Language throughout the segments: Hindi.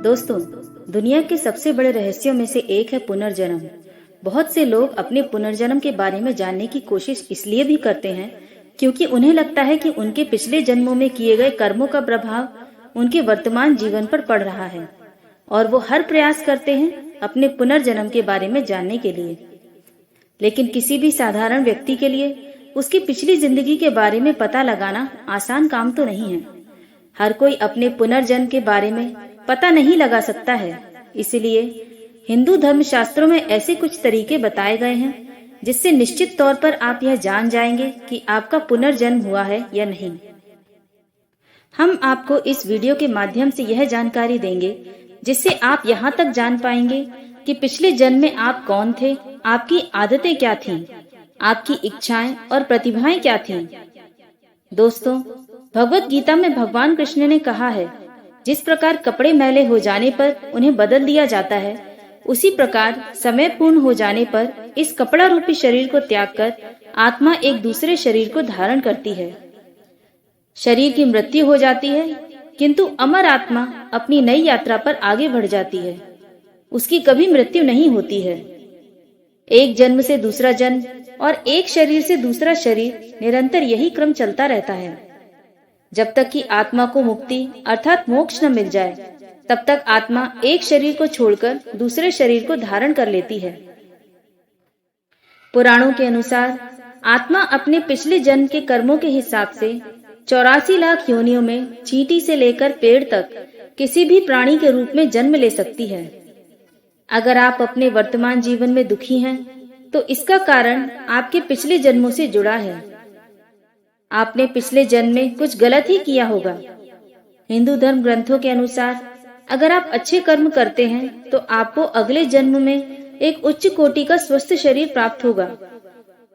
दोस्तों, दुनिया के सबसे बड़े रहस्यों में से एक है पुनर्जन्म। बहुत से लोग अपने पुनर्जन्म के बारे में जानने की कोशिश इसलिए भी करते हैं क्योंकि उन्हें लगता है कि उनके पिछले जन्मों में किए गए कर्मों का प्रभाव उनके वर्तमान जीवन पर पड़ रहा है और वो हर प्रयास करते हैं अपने पुनर्जन्म के बारे में जानने के लिए। लेकिन किसी भी साधारण व्यक्ति के लिए उसकी पिछली जिंदगी के बारे में पता लगाना आसान काम तो नहीं है। हर कोई अपने पुनर्जन्म के बारे में पता नहीं लगा सकता है। इसलिए हिंदू धर्म शास्त्रों में ऐसे कुछ तरीके बताए गए हैं जिससे निश्चित तौर पर आप यह जान जाएंगे कि आपका पुनर्जन्म हुआ है या नहीं। हम आपको इस वीडियो के माध्यम से यह जानकारी देंगे जिससे आप यहाँ तक जान पाएंगे कि पिछले जन्म में आप कौन थे, आपकी आदतें क्या थीं, आपकी इच्छाएं और प्रतिभाएं क्या थीं। दोस्तों, भगवत गीता में भगवान कृष्ण ने कहा है, जिस प्रकार कपड़े मैले हो जाने पर उन्हें बदल दिया जाता है, उसी प्रकार समय पूर्ण हो जाने पर इस कपड़ा रूपी शरीर को त्याग कर आत्मा एक दूसरे शरीर को धारण करती है। शरीर की मृत्यु हो जाती है, किंतु अमर आत्मा अपनी नई यात्रा पर आगे बढ़ जाती है। उसकी कभी मृत्यु नहीं होती है। एक जन्म से दूसरा जन्म और एक शरीर से दूसरा शरीर निरंतर यही क्रम चलता रहता है। जब तक कि आत्मा को मुक्ति अर्थात मोक्ष न मिल जाए, तब तक आत्मा एक शरीर को छोड़कर दूसरे शरीर को धारण कर लेती है। पुराणों के अनुसार आत्मा अपने पिछले जन्म के कर्मों के हिसाब से 84 लाख योनियों में चींटी से लेकर पेड़ तक किसी भी प्राणी के रूप में जन्म ले सकती है। अगर आप अपने वर्तमान जीवन में दुखी हैं, तो इसका कारण आपके पिछले जन्मों से जुड़ा है। आपने पिछले जन्म में कुछ गलत ही किया होगा। हिंदू धर्म ग्रंथों के अनुसार अगर आप अच्छे कर्म करते हैं तो आपको अगले जन्म में एक उच्च कोटि का स्वस्थ शरीर प्राप्त होगा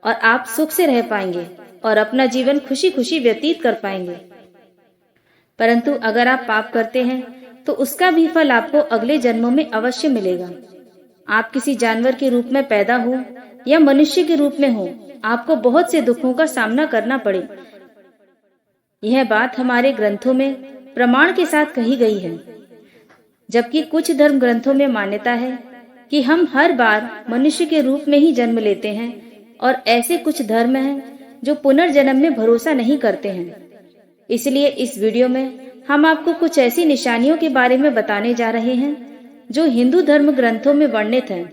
और आप सुख से रह पाएंगे और अपना जीवन खुशी खुशी व्यतीत कर पाएंगे। परंतु अगर आप पाप करते हैं तो उसका भी फल आपको अगले जन्मों में अवश्य मिलेगा। आप किसी जानवर के रूप में पैदा हो या मनुष्य के रूप में हो, आपको बहुत से दुखों का सामना करना पड़े। यह बात हमारे ग्रंथों में प्रमाण के साथ कही गई है, जबकि कुछ धर्म ग्रंथों में मान्यता है कि हम हर बार मनुष्य के रूप में ही जन्म लेते हैं और ऐसे कुछ धर्म हैं जो पुनर्जन्म में भरोसा नहीं करते हैं। इसलिए इस वीडियो में हम आपको कुछ ऐसी निशानियों के बारे में बताने जा रहे हैं जो हिंदू धर्म ग्रंथों में वर्णित है,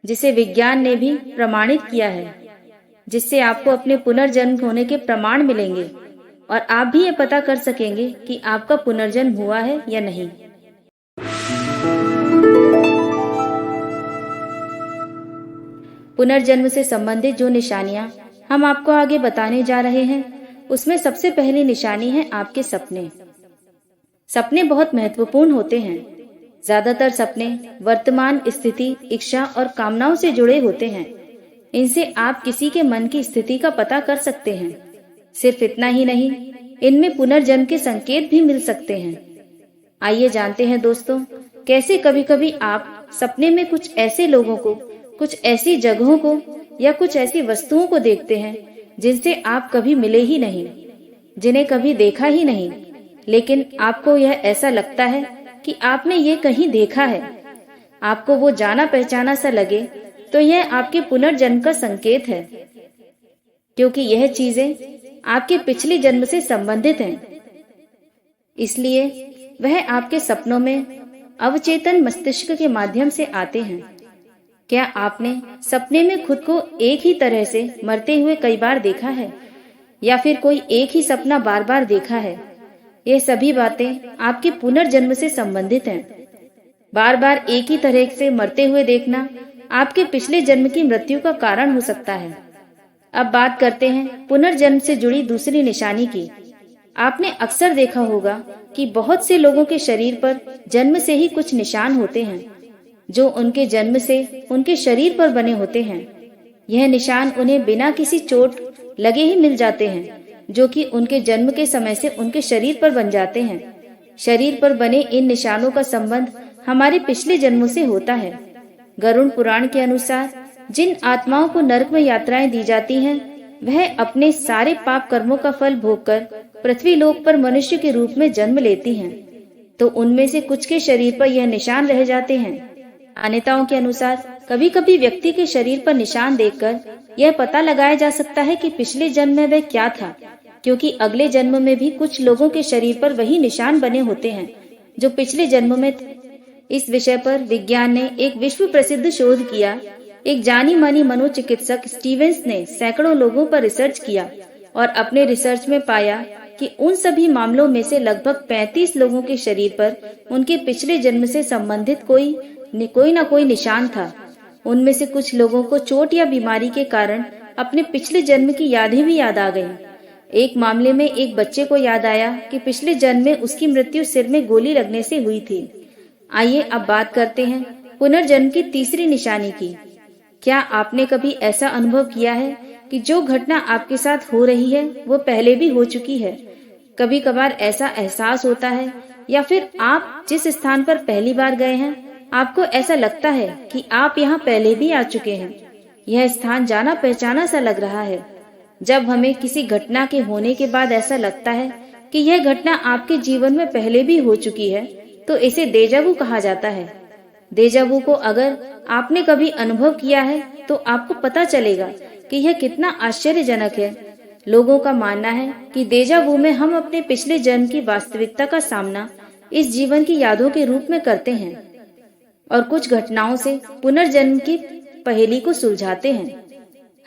जिसे विज्ञान ने भी प्रमाणित किया है, जिससे आपको अपने पुनर्जन्म होने के प्रमाण मिलेंगे और आप भी ये पता कर सकेंगे कि आपका पुनर्जन्म हुआ है या नहीं। पुनर्जन्म से संबंधित जो निशानियां हम आपको आगे बताने जा रहे हैं, उसमें सबसे पहली निशानी है आपके सपने। सपने बहुत महत्वपूर्ण होते हैं। ज्यादातर सपने वर्तमान स्थिति, इच्छा और कामनाओं से जुड़े होते हैं। इनसे आप किसी के मन की स्थिति का पता कर सकते हैं। सिर्फ इतना ही नहीं, इनमें पुनर्जन्म के संकेत भी मिल सकते हैं। आइए जानते हैं दोस्तों, कैसे कभी कभी आप सपने में कुछ ऐसे लोगों को, कुछ ऐसी जगहों को या कुछ ऐसी वस्तुओं को देखते हैं जिनसे आप कभी मिले ही नहीं, जिन्हें कभी देखा ही नहीं, लेकिन आपको यह ऐसा लगता है कि आपने ये कहीं देखा है। आपको वो जाना पहचाना सा लगे तो यह आपके पुनर्जन्म का संकेत है, क्योंकि यह चीजें आपके पिछले जन्म से संबंधित हैं। इसलिए वह आपके सपनों में अवचेतन मस्तिष्क के माध्यम से आते हैं। क्या आपने सपने में खुद को एक ही तरह से मरते हुए कई बार देखा है, या फिर कोई एक ही सपना बार बार देखा है? ये सभी बातें आपके पुनर्जन्म से संबंधित हैं। बार बार एक ही तरह से मरते हुए देखना आपके पिछले जन्म की मृत्यु का कारण हो सकता है। अब बात करते हैं पुनर्जन्म से जुड़ी दूसरी निशानी की। आपने अक्सर देखा होगा कि बहुत से लोगों के शरीर पर जन्म से ही कुछ निशान होते हैं, जो उनके जन्म से उनके शरीर पर बने होते हैं। यह निशान उन्हें बिना किसी चोट लगे ही मिल जाते हैं, जो कि उनके जन्म के समय से उनके शरीर पर बन जाते हैं। शरीर पर बने इन निशानों का संबंध हमारे पिछले जन्मों से होता है। गरुड़ पुराण के अनुसार जिन आत्माओं को नरक में यात्राएं दी जाती हैं, वह अपने सारे पाप कर्मों का फल भोगकर पृथ्वी लोक पर मनुष्य के रूप में जन्म लेती हैं। तो उनमें से कुछ के शरीर पर यह निशान रह जाते हैं। मान्यताओं के अनुसार कभी कभी व्यक्ति के शरीर पर निशान देखकर यह पता लगाया जा सकता है कि पिछले जन्म में वह क्या था, क्योंकि अगले जन्म में भी कुछ लोगों के शरीर पर वही निशान बने होते हैं जो पिछले जन्म में थे। इस विषय पर विज्ञान ने एक विश्व प्रसिद्ध शोध किया। एक जानी मानी मनोचिकित्सक स्टीवेंस ने सैकड़ों लोगों पर रिसर्च किया और अपने रिसर्च में पाया कि उन सभी मामलों में से लगभग 35 लोगों के शरीर पर उनके पिछले जन्म से संबंधित कोई ना कोई निशान था। उनमें से कुछ लोगों को चोट या बीमारी के कारण अपने पिछले जन्म की यादें भी याद आ गईं। एक मामले में एक बच्चे को याद आया कि पिछले जन्म में उसकी मृत्यु सिर में गोली लगने से हुई थी। आइए अब बात करते हैं पुनर्जन्म की तीसरी निशानी की। क्या आपने कभी ऐसा अनुभव किया है कि जो घटना आपके साथ हो रही है वो पहले भी हो चुकी है? कभी कभार ऐसा एहसास होता है, या फिर आप जिस स्थान पर पहली बार गए हैं आपको ऐसा लगता है कि आप यहाँ पहले भी आ चुके हैं। यह स्थान जाना पहचाना सा लग रहा है। जब हमें किसी घटना के होने के बाद ऐसा लगता है कि यह घटना आपके जीवन में पहले भी हो चुकी है, तो इसे देजावू कहा जाता है। देजावू को अगर आपने कभी अनुभव किया है तो आपको पता चलेगा कि यह कितना आश्चर्यजनक है। लोगों का मानना है कि देजावू में हम अपने पिछले जन्म की वास्तविकता का सामना इस जीवन की यादों के रूप में करते हैं और कुछ घटनाओं से पुनर्जन्म की पहेली को सुलझाते हैं।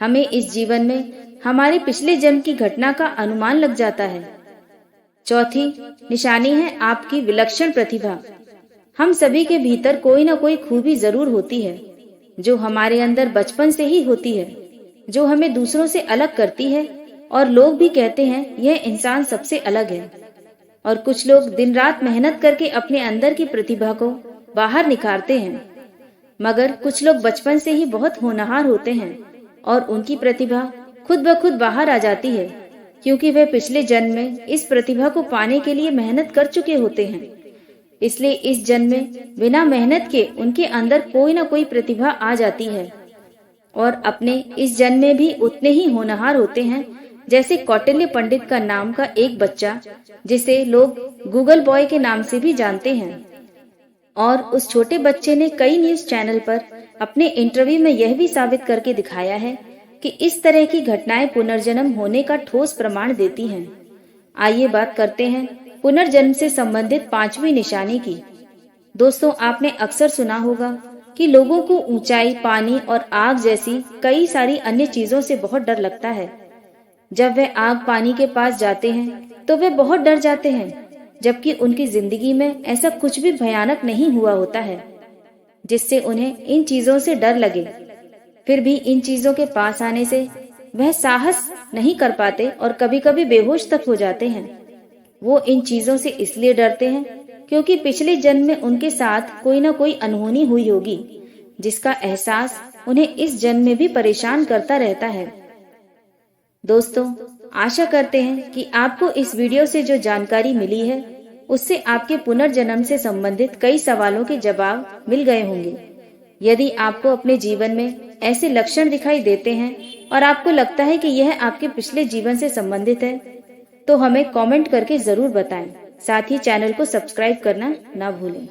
हमें इस जीवन में हमारे पिछले जन्म की घटना का अनुमान लग जाता है। चौथी निशानी है आपकी विलक्षण प्रतिभा। हम सभी के भीतर कोई ना कोई खूबी जरूर होती है जो हमारे अंदर बचपन से ही होती है, जो हमें दूसरों से अलग करती है और लोग भी कहते हैं यह इंसान सबसे अलग है। और कुछ लोग दिन रात मेहनत करके अपने अंदर की प्रतिभा को बाहर निखारते हैं, मगर कुछ लोग बचपन से ही बहुत होनहार होते हैं और उनकी प्रतिभा खुद ब खुद बाहर आ जाती है, क्योंकि वे पिछले जन्म में इस प्रतिभा को पाने के लिए मेहनत कर चुके होते हैं। इसलिए इस जन्म में बिना मेहनत के उनके अंदर कोई ना कोई प्रतिभा आ जाती है और अपने इस जन्म में भी उतने ही होनहार होते हैं जैसे कौटिल्य पंडित का नाम का एक बच्चा, जिसे लोग गूगल बॉय के नाम से भी जानते हैं। और उस छोटे बच्चे ने कई न्यूज चैनल पर अपने इंटरव्यू में यह भी साबित करके दिखाया है कि इस तरह की घटनाएं पुनर्जन्म होने का ठोस प्रमाण देती हैं। आइए बात करते हैं पुनर्जन्म से संबंधित पांचवी निशानी की। दोस्तों, आपने अक्सर सुना होगा कि लोगों को ऊंचाई, पानी और आग जैसी कई सारी अन्य चीजों से बहुत डर लगता है। जब वे आग पानी के पास जाते हैं तो वे बहुत डर जाते हैं, जबकि उनकी जिंदगी में ऐसा कुछ भी भयानक नहीं हुआ होता है जिससे उन्हें इन चीजों से डर लगे। फिर भी इन चीजों के पास आने से वह साहस नहीं कर पाते और कभी कभी बेहोश तक हो जाते हैं। वो इन चीजों से इसलिए डरते हैं क्योंकि पिछले जन्म में उनके साथ कोई ना कोई अनहोनी हुई होगी, जिसका एहसास उन्हें इस जन्म में भी परेशान करता रहता है। दोस्तों, आशा करते हैं कि आपको इस वीडियो से जो जानकारी मिली है उससे आपके पुनर्जन्म से संबंधित कई सवालों के जवाब मिल गए होंगे। यदि आपको अपने जीवन में ऐसे लक्षण दिखाई देते हैं और आपको लगता है कि यह आपके पिछले जीवन से संबंधित है, तो हमें कमेंट करके जरूर बताएं। साथ ही चैनल को सब्सक्राइब करना ना भूलें।